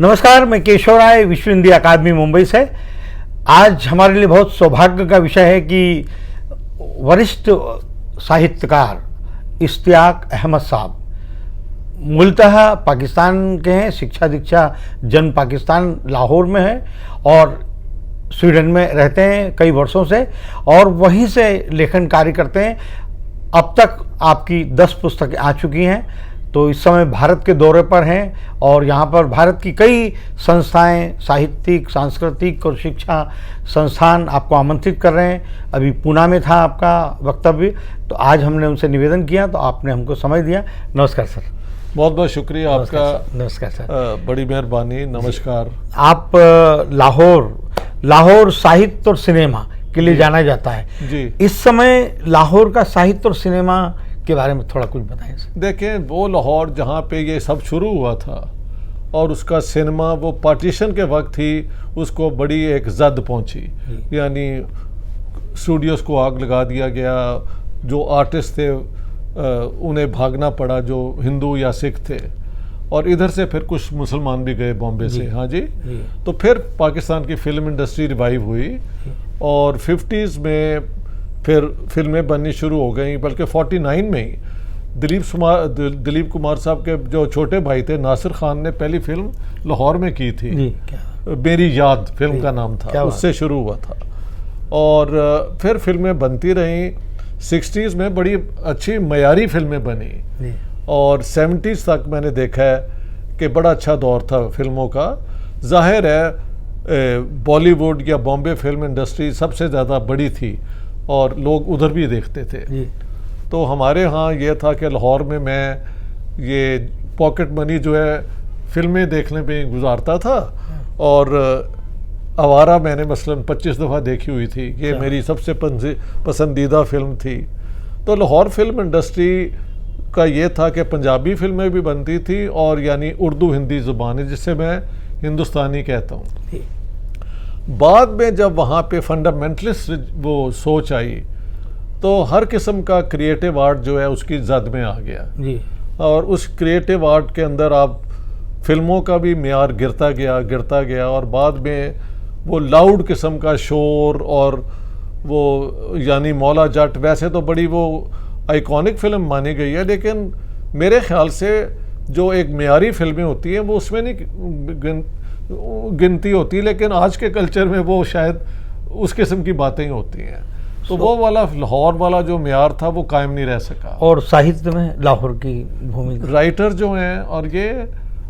नमस्कार, मैं केशव राय विश्व हिंदी अकादमी मुंबई से। आज हमारे लिए बहुत सौभाग्य का विषय है कि वरिष्ठ साहित्यकार इश्तियाक अहमद साहब मूलतः पाकिस्तान के हैं, शिक्षा दीक्षा जन्म पाकिस्तान लाहौर में है और स्वीडन में रहते हैं कई वर्षों से और वहीं से लेखन कार्य करते हैं। अब तक आपकी 10 पुस्तकें आ चुकी हैं, तो इस समय भारत के दौरे पर हैं और यहाँ पर भारत की कई संस्थाएं, साहित्यिक, सांस्कृतिक और शिक्षा संस्थान आपको आमंत्रित कर रहे हैं। अभी पूना में था आपका वक्तव्य, तो आज हमने उनसे निवेदन किया तो आपने हमको समय दिया। नमस्कार सर। बहुत बहुत शुक्रिया आपका। नमस्कार सर। बड़ी मेहरबानी। नमस्कार। आप लाहौर साहित्य और सिनेमा के लिए जाना जाता है जी। इस समय लाहौर का साहित्य और सिनेमा के बारे में थोड़ा कुछ बताएं सर। देखें, वो लाहौर जहाँ पे ये सब शुरू हुआ था और उसका सिनेमा वो पार्टीशन के वक्त ही उसको बड़ी एक जद पहुँची, यानी स्टूडियोज़ को आग लगा दिया गया, जो आर्टिस्ट थे उन्हें भागना पड़ा, जो हिंदू या सिख थे, और इधर से फिर कुछ मुसलमान भी गए बॉम्बे से। हाँ जी। तो फिर पाकिस्तान की फिल्म इंडस्ट्री रिवाइव हुई और 50s में फिर फिल्में बननी शुरू हो गई। बल्कि 49 में ही दिलीप कुमार साहब के जो छोटे भाई थे नासिर खान ने पहली फिल्म लाहौर में की थी। मेरी याद फिल्म का नाम था, उससे शुरू हुआ था और फिर फिल्में बनती रहीं। 60s में बड़ी अच्छी मयारी फिल्में बनी और 70s तक मैंने देखा है कि बड़ा अच्छा दौर था फिल्मों का। जाहिर है बॉलीवुड या बॉम्बे फिल्म इंडस्ट्री सबसे ज़्यादा बड़ी थी और लोग उधर भी देखते थे। तो हमारे यहाँ ये था कि लाहौर में मैं ये पॉकेट मनी जो है फिल्में देखने में गुजारता था और आवारा मैंने मसलन 25 दफ़ा देखी हुई थी। ये मेरी सबसे पसंदीदा फिल्म थी। तो लाहौर फिल्म इंडस्ट्री का ये था कि पंजाबी फिल्में भी बनती थी और यानी उर्दू हिंदी ज़ुबान, जिससे मैं हिंदुस्तानी कहता हूँ। बाद में जब वहाँ पे फंडामेंटलिस्ट वो सोच आई तो हर किस्म का क्रिएटिव आर्ट जो है उसकी जद में आ गया जी। और उस क्रिएटिव आर्ट के अंदर आप फिल्मों का भी मेयार गिरता गया और बाद में वो लाउड किस्म का शोर और वो यानी मौला जट वैसे तो बड़ी वो आइकॉनिक फिल्म मानी गई है, लेकिन मेरे ख्याल से जो एक मेयारी फिल्में होती हैं वो उसमें नहीं गिनती होती, लेकिन आज के कल्चर में वो शायद उस किस्म की बातें ही होती हैं। तो वो वाला लाहौर वाला जो मेयार था वो कायम नहीं रह सका। और साहित्य में लाहौर की भूमिका, राइटर जो हैं और ये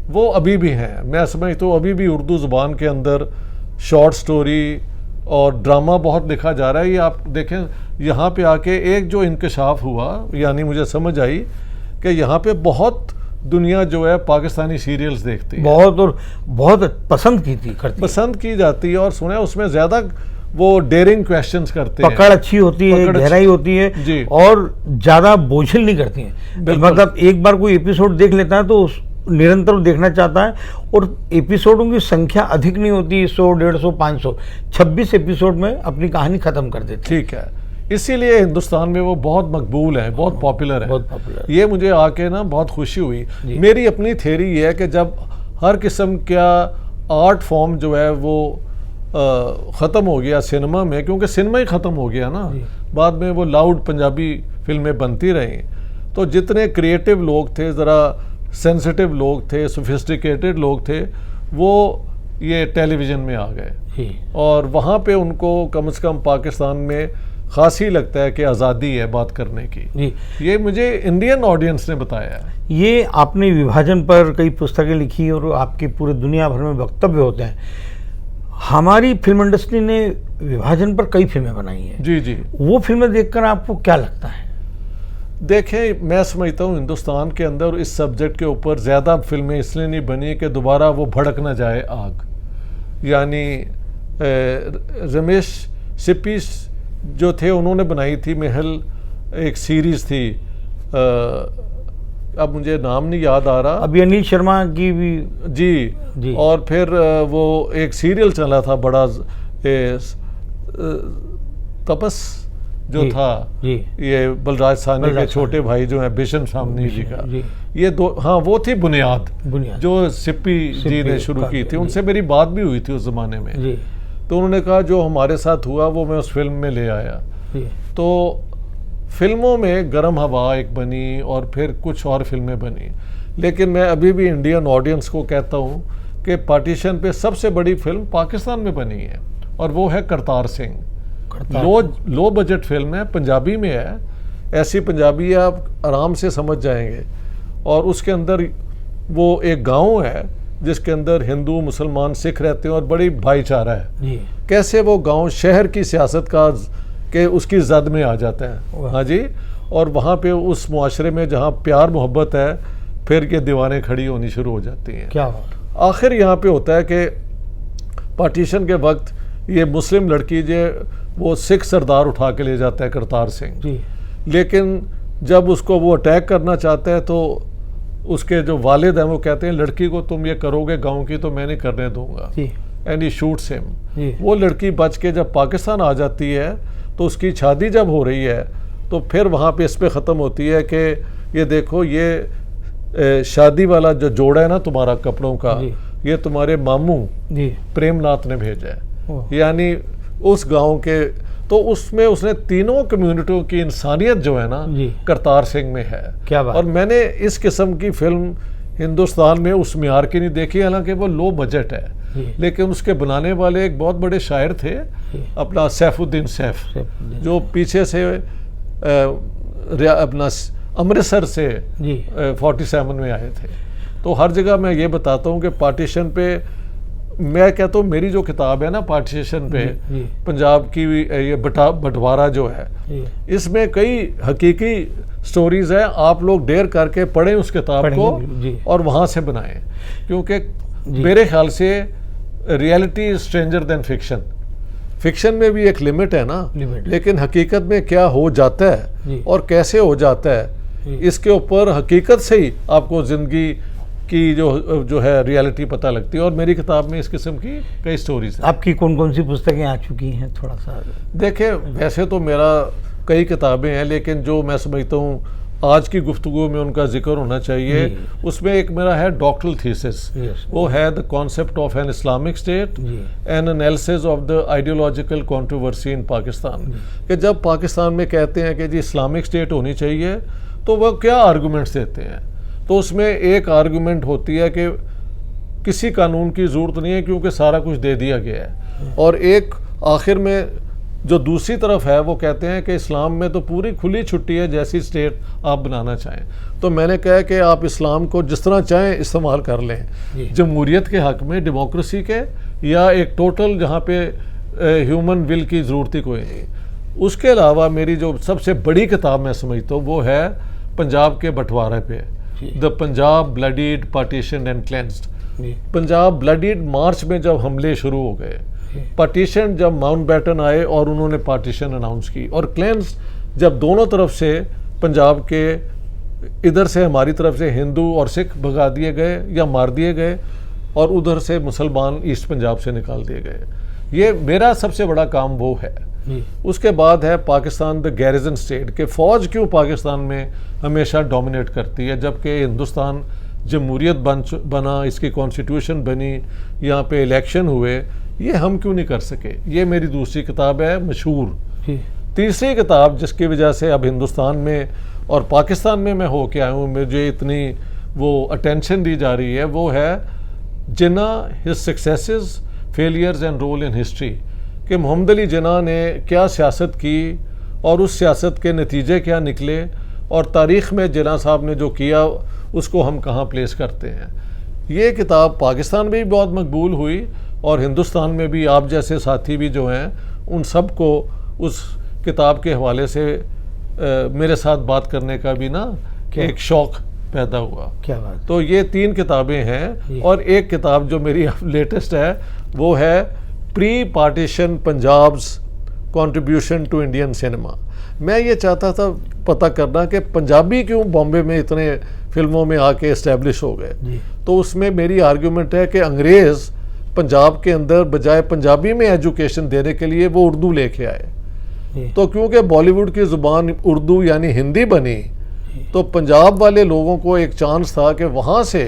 वो अभी भी हैं। मैं समझता हूँ अभी भी उर्दू ज़ुबान के अंदर शॉर्ट स्टोरी और ड्रामा बहुत लिखा जा रहा है। ये आप देखें, यहाँ पे आके एक जो इंकशाफ हुआ, यानी मुझे समझ आई कि यहाँ पे बहुत दुनिया जो है पाकिस्तानी सीरियल्स देखती है, बहुत पसंद की जाती है और सुना है उसमें ज़्यादा वो डेयरिंग क्वेश्चंस करते हैं, पकड़ अच्छी होती है, गहराई होती है और ज़्यादा बोझिल नहीं करती हैं। मतलब एक बार कोई एपिसोड देख लेता है तो निरंतर देखना चाहता है और एपिसोडों की संख्या अधिक नहीं होती, 100, 150, 500, 26 एपिसोड में अपनी कहानी खत्म कर देते। ठीक है, इसीलिए हिंदुस्तान में वो बहुत मकबूल है, बहुत पॉपुलर है। ये मुझे आके ना बहुत खुशी हुई। मेरी अपनी थ्योरी ये है कि जब हर किस्म का आर्ट फॉर्म जो है वो ख़त्म हो गया सिनेमा में, क्योंकि सिनेमा ही ख़त्म हो गया ना, बाद में वो लाउड पंजाबी फिल्में बनती रहीं, तो जितने क्रिएटिव लोग थे, ज़रा सेंसिटिव लोग थे, सोफिस्टिकेटेड लोग थे, वो ये टेलीविज़न में आ गए और वहाँ पे उनको कम से कम पाकिस्तान में ख़ास ही लगता है कि आज़ादी है बात करने की। ये मुझे इंडियन ऑडियंस ने बताया है। ये आपने विभाजन पर कई पुस्तकें लिखी और आपके पूरे दुनिया भर में वक्तव्य होते हैं। हमारी फिल्म इंडस्ट्री ने विभाजन पर कई फिल्में बनाई हैं। जी। वो फिल्में देखकर आपको क्या लगता है? देखें, मैं समझता हूँ हिंदुस्तान के अंदर इस सब्जेक्ट के ऊपर ज़्यादा फिल्में इसलिए नहीं बनी कि दोबारा वो भड़क ना जाए आग। यानी रमेश सिप्पी जो थे उन्होंने बनाई थी महल, एक सीरीज़ थी, अब मुझे नाम नहीं याद आ रहा। अभी अनिल शर्मा की भी जी। और फिर वो एक सीरियल चला था बड़ा, जो जी, था जी। ये बलराज साहनी के बलराज छोटे भाई जो है बिशन साहनी जी का, जी। ये दो, हाँ वो थी बुनियाद बुनियाद। जो सिप्पी जी सिप्पी ने शुरू की थी। जी। उनसे मेरी बात भी हुई थी उस ज़माने में। जी, तो उन्होंने कहा जो हमारे साथ हुआ वो मैं उस फिल्म में ले आया। जी, तो फिल्मों में गरम हवा एक बनी और फिर कुछ और फिल्में बनी, लेकिन मैं अभी भी इंडियन ऑडियंस को कहता हूँ कि पार्टीशन पे सबसे बड़ी फिल्म पाकिस्तान में बनी है और वो है Kartar Singh. Kartar low budget film है, पंजाबी में है, ऐसी पंजाबी आप आराम से समझ जाएंगे। और उसके अंदर वो एक गांव है जिसके अंदर हिंदू मुसलमान सिख रहते हैं और बड़ी भाईचारा है। जी, कैसे वो गांव शहर की सियासत का के उसकी जद में आ जाता है। वाह। हाँ जी। और वहाँ पे उस मुआशरे में जहाँ प्यार मोहब्बत है, फिर ये दीवानें खड़ी होनी शुरू हो जाती हैं। क्या बात। आखिर यहाँ पे होता है कि पार्टीशन के वक्त ये मुस्लिम लड़की जो वो सिख सरदार उठा के ले जाता है करतार सिंह, जी, लेकिन जब उसको वो अटैक करना चाहता है तो उसके जो वालिद हैं वो कहते हैं लड़की को तुम ये करोगे गांव की तो मैं नहीं करने दूंगा। जी, एंड ही शूट्स हिम। जी। वो लड़की बच के जब पाकिस्तान आ जाती है तो उसकी शादी जब हो रही है तो फिर वहाँ पे इस पे ख़त्म होती है कि ये देखो ये शादी वाला जो जोड़ा है ना तुम्हारा कपड़ों का, जी। ये तुम्हारे मामू जी, प्रेमनाथ ने भेजा ओह। है। यानी उस गांव के, तो उसमें उसने तीनों कम्युनिटियों की इंसानियत जो है ना जी। करतार सिंह में है। क्या बात। और मैंने इस किस्म की फिल्म हिंदुस्तान में उस मियार की नहीं देखी, हालांकि वो लो बजट है, जी। लेकिन उसके बनाने वाले एक बहुत बड़े शायर थे जी। अपना सैफुद्दीन सैफ, सैफुद्दीन। जो पीछे से अपना अमृतसर से जी, 47 में आए थे। तो हर जगह मैं ये बताता हूँ कि पार्टीशन पे, मैं कहता हूँ मेरी जो किताब है ना पार्टीशन पे, जी, जी। पंजाब की ये बंटवारा जो है, जी, इसमें कई हकीकी स्टोरीज हैं। आप लोग डेयर करके पढ़ें उस किताब को पढ़ेंगे, जी। और वहाँ से बनाएं, क्योंकि जी। मेरे ख्याल से reality is stranger then fiction. Fiction में भी एक लिमिट है ना, लिमिट। लेकिन हकीकत में क्या हो जाता जी। है और कैसे हो जाता है, जी। इसके ऊपर हकीकत से ही आपको ज़िंदगी की जो है रियलिटी पता लगती है। और मेरी किताब में इस किस्म की कई स्टोरीज हैं। आपकी कौन कौन सी पुस्तकें आ चुकी हैं, थोड़ा सा। देखिए वैसे तो मेरा कई किताबें हैं, लेकिन जो मैं समझता हूँ आज की गुफ्तगू में उनका जिक्र होना चाहिए, जी। उसमें एक मेरा है डॉक्टरल थीसिस। Yes. वो है the concept of an Islamic state जी। An analysis of the ideological controversy in Pakistan. कि जब पाकिस्तान में कहते हैं कि जी इस्लामिक स्टेट होनी चाहिए, तो वह क्या आर्गूमेंट्स देते हैं। तो उसमें एक आर्गूमेंट होती है कि किसी कानून की ज़रूरत नहीं है क्योंकि सारा कुछ दे दिया गया है, और एक आखिर में जो दूसरी तरफ है वो कहते हैं कि इस्लाम में तो पूरी खुली छुट्टी है, जैसी स्टेट आप बनाना चाहें। तो मैंने कहा कि आप इस्लाम को जिस तरह चाहें इस्तेमाल कर लें, जमहूरियत के हक़ में, डेमोक्रेसी के, या एक टोटल जहाँ पे ह्यूमन विल की ज़रूरत ही कोई नहीं। उसके अलावा मेरी जो सबसे बड़ी किताब मैं समझता हूँ वो है पंजाब के बंटवारे पे, the Punjab bloodied partition and cleansed. Punjab bloodied March में जब हमले शुरू हो गए, पार्टीशन जब माउंटबेटन आए और उन्होंने पार्टीशन अनाउंस की, और क्लेंस जब दोनों तरफ से पंजाब के, इधर से हमारी तरफ से हिंदू और सिख भगा दिए गए या मार दिए गए, और उधर से मुसलमान ईस्ट पंजाब से निकाल दिए गए। ये मेरा सबसे बड़ा काम वो है। उसके बाद है पाकिस्तान द गैरिजन स्टेट, के फ़ौज क्यों पाकिस्तान में हमेशा डोमिनेट करती है, जबकि हिंदुस्तान जमहूरियत बना, इसकी कॉन्स्टिट्यूशन बनी, यहाँ पे इलेक्शन हुए, ये हम क्यों नहीं कर सके। ये मेरी दूसरी किताब है मशहूर। तीसरी किताब जिसकी वजह से अब हिंदुस्तान में और पाकिस्तान में मैं हो के आया हूँ, मुझे इतनी वो अटेंशन दी जा रही है, वो है Jinnah his successes failures and role in history, कि मोहम्मद अली जिन्ना ने क्या सियासत की और उस सियासत के नतीजे क्या निकले, और तारीख़ में जिन्ना साहब ने जो किया उसको हम कहाँ प्लेस करते हैं। ये किताब पाकिस्तान में भी बहुत मकबूल हुई और हिंदुस्तान में भी आप जैसे साथी भी जो हैं उन सब को उस किताब के हवाले से मेरे साथ बात करने का भी ना एक शौक़ पैदा हुआ। क्या बात। तो ये 3 किताबें हैं, और एक किताब जो मेरी लेटेस्ट है वो है pre partition Punjab's contribution to Indian cinema. मैं ये चाहता था पता करना कि पंजाबी क्यों बॉम्बे में इतने फिल्मों में आके इस्टेब्लिश हो गए। तो उसमें मेरी आर्गूमेंट है कि अंग्रेज़ पंजाब के अंदर बजाय पंजाबी में एजुकेशन देने के लिए वो उर्दू लेके आए। तो क्योंकि बॉलीवुड की ज़ुबान उर्दू यानी हिंदी बनी, तो पंजाब वाले लोगों को एक चांस था कि वहाँ से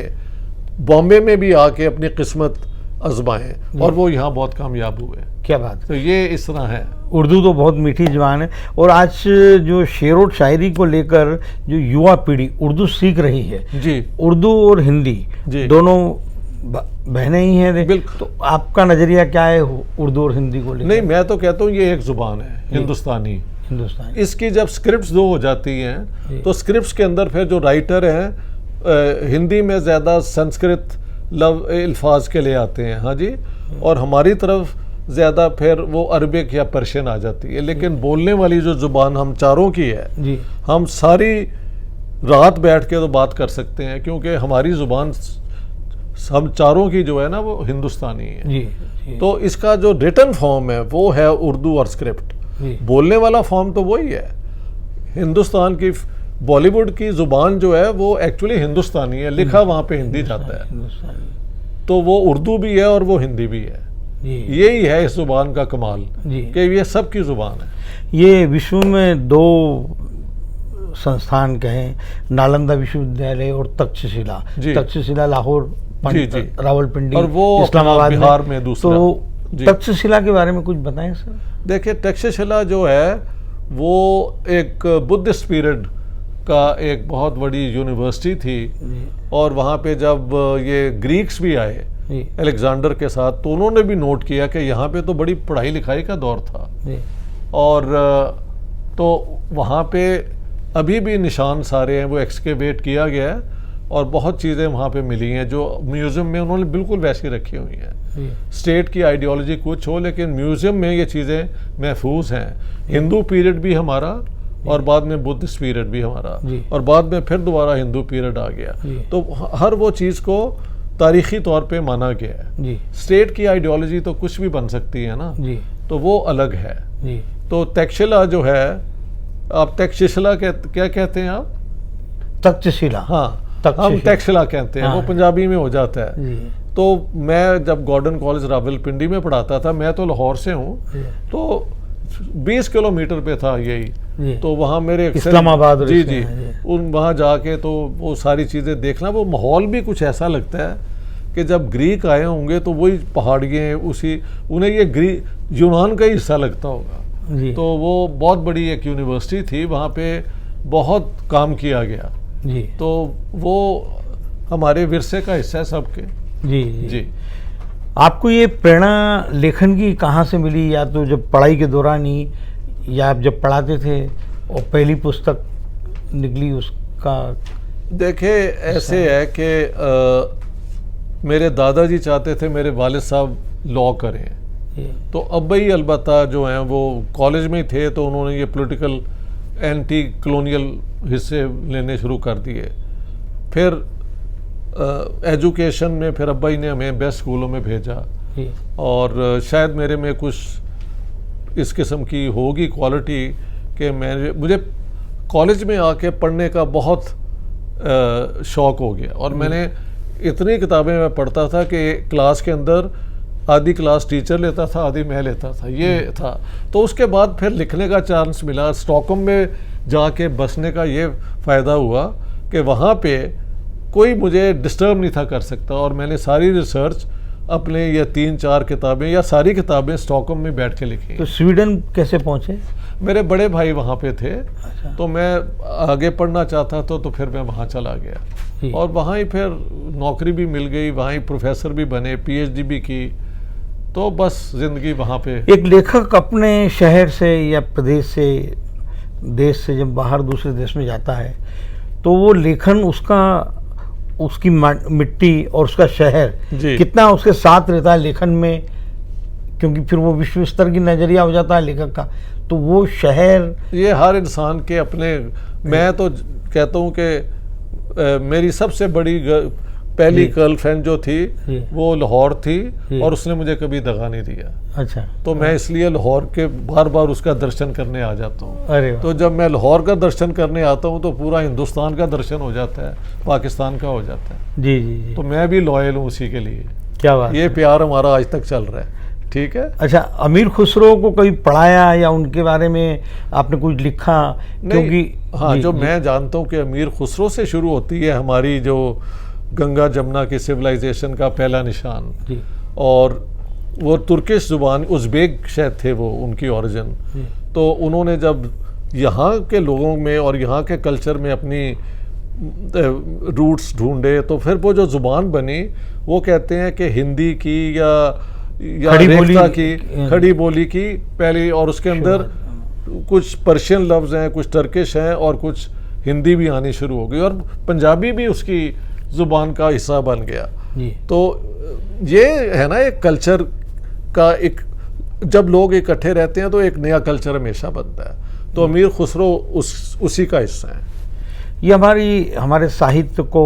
बॉम्बे में भी आके अपनी किस्मत आजमाएं, और वो यहाँ बहुत कामयाब हुए। क्या बात। तो ये इस तरह है। उर्दू तो बहुत मीठी ज़बान है, और आज जो शेर और शायरी को लेकर जो युवा पीढ़ी उर्दू सीख रही है जी, उर्दू और हिंदी जी, दोनों बहनें ही हैं। बिल्कुल। तो आपका नज़रिया क्या है उर्दू और हिंदी को लेकर? नहीं, मैं तो कहता हूँ ये एक ज़ुबान है हिंदुस्तानी। हिंदुस्तान इसकी जब स्क्रिप्ट्स दो हो जाती हैं तो स्क्रिप्ट्स के अंदर फिर जो राइटर हैं हिंदी में ज़्यादा संस्कृत लव अल्फाज के ले आते हैं, हाँ जी, और हमारी तरफ ज़्यादा फिर वो अरबिक या पर्शियन आ जाती है। लेकिन बोलने वाली जो ज़ुबान हम चारों की है जी, हम सारी रात बैठ के तो बात कर सकते हैं, क्योंकि हमारी ज़ुबान हम चारों की जो है ना वो हिंदुस्तानी है। जी, जी, तो इसका जो रिटन फॉर्म है वो है उर्दू और स्क्रिप्ट, जी, बोलने वाला फॉर्म तो वही है। हिंदुस्तान की बॉलीवुड की ज़ुबान जो है वो एक्चुअली हिंदुस्तानी है, लिखा वहाँ पे हिंदी जाता है, हिंदुस्तानी। तो वो उर्दू भी है और वो हिंदी भी है। जी, यही है इस ज़ुबान का कमाल जी। कि ये सबकी ज़ुबान है। ये विश्व में दो संस्थान कहें, नालंदा विश्वविद्यालय और तक्षशिला। जी। तक्षशिला लाहौर, जी, जी। रावलपिंडी, और वो इस्लामाबाद बिहार में दूसरा। तो जी। तक्षशिला के बारे में कुछ बताएं सर। देखिए, तक्षशिला जो है वो एक बुद्धिस्ट पीरियड का एक बहुत बड़ी यूनिवर्सिटी थी, जी, और वहाँ पे जब ये ग्रीक्स भी आए जी, अलेक्जेंडर के साथ, तो उन्होंने भी नोट किया कि यहाँ पे तो बड़ी पढ़ाई लिखाई का दौर था, जी, और तो वहाँ पे अभी भी निशान सारे हैं वो एक्सकेवेट किया गया है, और बहुत चीज़ें वहाँ पे मिली हैं जो म्यूज़ियम में उन्होंने बिल्कुल वैसी रखी हुई हैं। जी, स्टेट की आइडियोलॉजी कुछ हो, लेकिन म्यूज़ियम में ये चीज़ें महफूज हैं। हिंदू पीरियड भी हमारा, और बाद में बुद्धिस्ट पीरियड भी हमारा, जी। और बाद में फिर दोबारा हिंदू पीरियड आ गया। जी। तो हर वो चीज़ को तारीखी तौर पे माना गया है। जी, स्टेट की आइडियोलॉजी तो कुछ भी बन सकती है ना, जी, तो वो अलग है। जी। तो तक्षशिला जो है, आप तक्षशिला क्या कहते हैं आप? तक्षशिला। हाँ, तक्षशिला। हम तक्षशिला कहते हैं, हाँ। वो पंजाबी में हो जाता है। जी, तो मैं जब गॉर्डन कॉलेज रावलपिंडी में पढ़ाता था, मैं तो लाहौर से हूँ, जी, तो 20 किलोमीटर पे था यही। जी। तो वहाँ मेरे इस्लामाबाद और जी इसमें जी, है, जी। उन वहाँ जाके तो वो सारी चीज़ें देखना, वो माहौल भी कुछ ऐसा लगता है कि जब ग्रीक आए होंगे तो वही पहाड़ियाँ, उसी उन्हें ये यूनान का ही हिस्सा लगता होगा। जी, तो वो बहुत बड़ी एक यूनिवर्सिटी थी, वहाँ पे बहुत काम किया गया, जी, तो वो हमारे विरसे का हिस्सा है सबके। जी, जी। आपको ये प्रेरणा लेखन की कहाँ से मिली? या तो जब पढ़ाई के दौरान ही, या आप जब पढ़ाते थे और पहली पुस्तक निकली उसका? देखे, ऐसे है कि मेरे दादाजी चाहते थे मेरे वालिद साहब लॉ करें, जी, तो अब्बा ही अलबत्ता जो हैं वो कॉलेज में ही थे, तो उन्होंने ये पॉलिटिकल एंटी कॉलोनियल हिस्से लेने शुरू कर दिए। फिर एजुकेशन में फिर अब्बा ही ने हमें बेस्ट स्कूलों में भेजा, जी, और शायद मेरे में कुछ इस किस्म की होगी क्वालिटी कि मुझे कॉलेज में आके पढ़ने का बहुत शौक़ हो गया, और मैंने इतनी किताबें मैं पढ़ता था कि क्लास के अंदर आधी क्लास टीचर लेता था, आधी मैं लेता था, ये था। तो उसके बाद फिर लिखने का चांस मिला, स्टॉकहोम में जाके बसने का ये फ़ायदा हुआ कि वहाँ पे कोई मुझे डिस्टर्ब नहीं था कर सकता, और मैंने सारी रिसर्च अपने ये 3-4 किताबें या सारी किताबें स्टॉकहोम में बैठ के लिखी। तो स्वीडन कैसे पहुँचे? मेरे बड़े भाई वहाँ पे थे, अच्छा। तो मैं आगे पढ़ना चाहता था, तो फिर मैं वहाँ चला गया, जी। और वहाँ ही फिर नौकरी भी मिल गई, वहाँ ही प्रोफेसर भी बने, पीएचडी भी की, तो बस ज़िंदगी वहाँ पे। एक लेखक अपने शहर से या प्रदेश से, देश से जब बाहर दूसरे देश में जाता है, तो वो लेखन उसकी मिट्टी और उसका शहर जी। कितना उसके साथ रहता है लेखन में, क्योंकि फिर वो विश्व स्तर की नज़रिया हो जाता है लेखक का। तो वो शहर, ये हर इंसान के अपने, मैं तो कहता हूँ कि मेरी सबसे बड़ी पहली गर्लफ्रेंड जो थी जी। वो लाहौर थी, जी। और उसने मुझे कभी दगा नहीं दिया। अच्छा, तो मैं इसलिए लाहौर के बार बार उसका दर्शन करने आ जाता हूँ। अरे वाह। तो जब मैं लाहौर का दर्शन करने आता हूँ तो पूरा हिंदुस्तान का दर्शन हो जाता है, पाकिस्तान का हो जाता है। जी, जी, जी, तो मैं भी लॉयल हूँ उसी के लिए। क्या बात। ये प्यार हमारा आज तक चल रहा है। ठीक है। अच्छा, अमीर खुसरो को कभी पढ़ाया या उनके बारे में आपने कुछ लिखा? क्योंकि हाँ, जो मैं जानता हूँ कि अमीर खुसरो से शुरू होती है हमारी जो गंगा जमुना की सिविलाइजेशन का पहला निशान। जी। और वो तुर्किश जुबान, उज़्बेक शायद थे वो, उनकी ओरिजिन। तो उन्होंने जब यहाँ के लोगों में और यहाँ के कल्चर में अपनी रूट्स ढूंढे, तो फिर वो जो जुबान बनी, वो कहते हैं कि हिंदी की या रेख्ता की, खड़ी बोली की पहली, और उसके अंदर कुछ पर्शियन लफ्ज़ हैं, कुछ टर्किश हैं और कुछ हिंदी भी आनी शुरू हो गई, और पंजाबी भी उसकी ज़ुबान का हिस्सा बन गया। तो ये है ना, एक कल्चर का एक, जब लोग इकट्ठे रहते हैं तो एक नया कल्चर हमेशा बनता है। तो अमीर खुसरो उसी का हिस्सा है। ये हमारे साहित्य को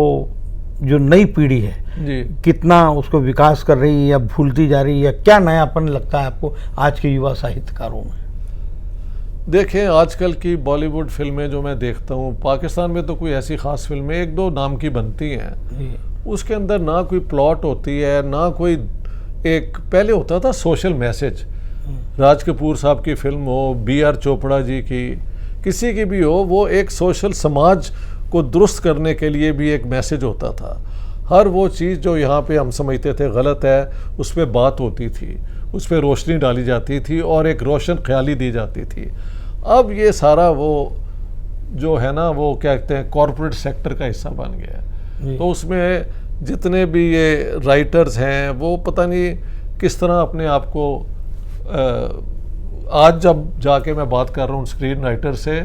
जो नई पीढ़ी है जी, कितना उसको विकास कर रही है या भूलती जा रही है, क्या नयापन लगता है आपको आज के युवा साहित्यकारों में? देखें, आजकल की बॉलीवुड फिल्में जो मैं देखता हूँ, पाकिस्तान में तो कोई ऐसी ख़ास फिल्में एक दो नाम की बनती हैं, उसके अंदर ना कोई प्लॉट होती है, ना कोई एक, पहले होता था सोशल मैसेज। राज कपूर साहब की फिल्म हो, B.R. चोपड़ा जी की, किसी की भी हो, वो एक सोशल समाज को दुरुस्त करने के लिए भी एक मैसेज होता था। हर वो चीज़ जो यहाँ पे हम समझते थे गलत है, उस पर बात होती थी, उस पर रोशनी डाली जाती थी और एक रोशन ख्याली दी जाती थी। अब ये सारा वो जो है ना, वो क्या कहते हैं, कॉरपोरेट सेक्टर का हिस्सा बन गया है। तो उसमें जितने भी ये राइटर्स हैं, वो पता नहीं किस तरह अपने आप को, आज जब जाके मैं बात कर रहा हूँ स्क्रीन राइटर से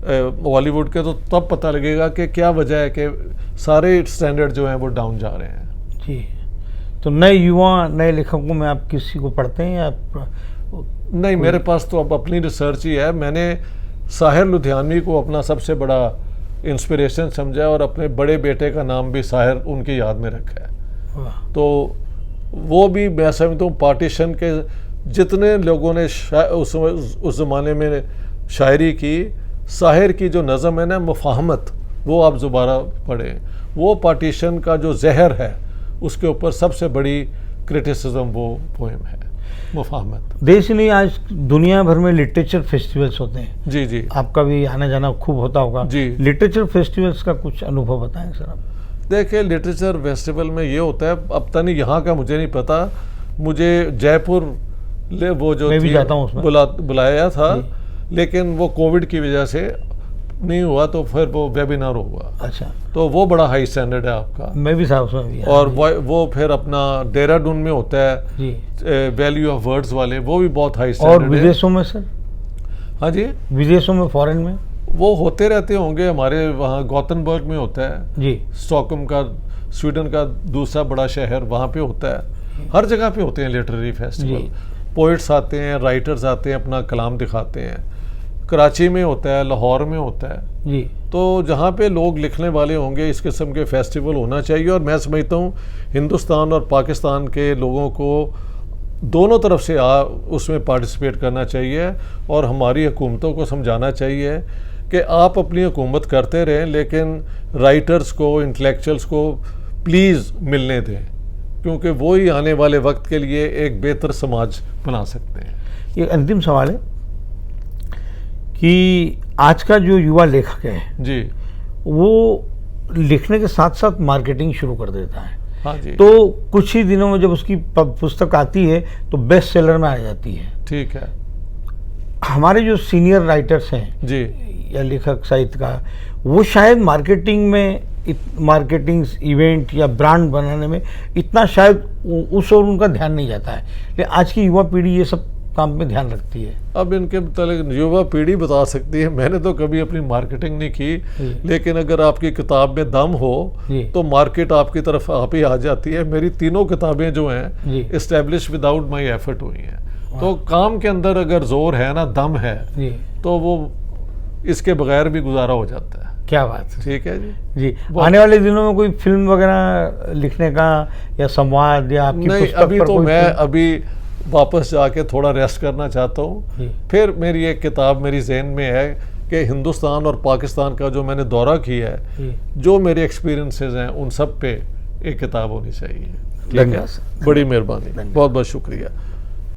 बॉलीवुड के, तो तब पता लगेगा कि क्या वजह है कि सारे स्टैंडर्ड जो हैं वो डाउन जा रहे हैं। जी। तो नए युवा, नए लेखकों में आप किसी को पढ़ते हैं या नहीं? मेरे पास तो अब अपनी रिसर्च ही है। मैंने साहिर लुधियानवी को अपना सबसे बड़ा इंस्पिरेशन समझा और अपने बड़े बेटे का नाम भी साहिर उनकी याद में रखा है। तो वो भी मैं समझता हूँ पार्टीशन के जितने लोगों ने उस ज़माने में शायरी की, साहिर की जो नज़म है ना, मुफाहमत, वो आप दोबारा पढ़ें। वो पार्टीशन का जो जहर है उसके ऊपर सबसे बड़ी क्रिटिसिज्म वो पोएम है, मुफाहमत। देश नहीं, आज दुनिया भर में लिटरेचर फेस्टिवल्स होते हैं। जी जी, आपका भी आना जाना खूब होता होगा जी। लिटरेचर फेस्टिवल्स का कुछ अनुभव बताएं सर आप। देखिए, लिटरेचर फेस्टिवल में ये होता है, अब तक नहीं यहाँ का मुझे नहीं पता, मुझे जयपुर वो जो मैं भी जाता हूँ उसमें, बुलाया था, लेकिन वो कोविड की वजह से नहीं हुआ, तो फिर वो वेबिनार हुआ। अच्छा, तो वो बड़ा हाई स्टैंडर्ड है आपका। मैं भी साहब उसमें भी। और वो फिर अपना देहरादून में होता है वैल्यू ऑफ वर्ड्स वाले, वो भी बहुत हाई स्टैंडर्ड है। और विदेशों में सर? हाँ जी, विदेशों में, फॉरेन में वो होते रहते होंगे। हमारे वहाँ गौतनबर्ग में होता है जी, स्टॉकहोम का, स्वीडन का दूसरा बड़ा शहर, वहाँ पे होता है। हर जगह पे होते हैं लिटरेरी फेस्टिवल। पोइट्स आते हैं, राइटर्स आते हैं, अपना कलाम दिखाते हैं। कराची में होता है, लाहौर में होता है जी। तो जहाँ पे लोग लिखने वाले होंगे, इस किस्म के फेस्टिवल होना चाहिए। और मैं समझता हूँ हिंदुस्तान और पाकिस्तान के लोगों को दोनों तरफ से उसमें पार्टिसिपेट करना चाहिए, और हमारी हुकूमतों को समझाना चाहिए कि आप अपनी हुकूमत करते रहें, लेकिन राइटर्स को, इंटेलेक्चुअल्स को प्लीज़ मिलने दें, क्योंकि वो ही आने वाले वक्त के लिए एक बेहतर समाज बना सकते हैं। ये अंतिम सवाल है कि आज का जो युवा लेखक है जी, वो लिखने के साथ साथ मार्केटिंग शुरू कर देता है। हाँ जी, तो कुछ ही दिनों में जब उसकी पुस्तक आती है तो बेस्ट सेलर में आ जाती है। ठीक है। हमारे जो सीनियर राइटर्स हैं जी, या लेखक साहित्य का, वो शायद मार्केटिंग में, मार्केटिंग इवेंट या ब्रांड बनाने में इतना शायद उस और उनका ध्यान नहीं जाता है, लेकिन आज की युवा पीढ़ी ये सब काम में ध्यान रखती है। अब इनके मतलब युवा पीढ़ी बता सकती है, मैंने तो कभी अपनी मार्केटिंग नहीं की, लेकिन अगर आपकी किताब में दम हो तो मार्केट आपकी तरफ आप ही आ जाती है। मेरी तीनों किताबें जो हैं एस्टेब्लिश विदाउट माय एफर्ट हुई हैं। तो काम के अंदर अगर जोर है ना, दम है, तो वो इसके बगैर भी गुजारा हो जाता है। क्या बात है। ठीक है जी। जी, आने वाले दिनों में कोई फिल्म वगैरह लिखने का या संवाद या आपकी नहीं, अभी तो मैं अभी वापस जाके थोड़ा रेस्ट करना चाहता हूँ। फिर मेरी एक किताब मेरी ज़हन में है कि हिंदुस्तान और पाकिस्तान का जो मैंने दौरा किया है, जो मेरे एक्सपीरियंसेस हैं, उन सब पे एक किताब होनी चाहिए। ठीक है, बड़ी मेहरबानी, बहुत बहुत शुक्रिया।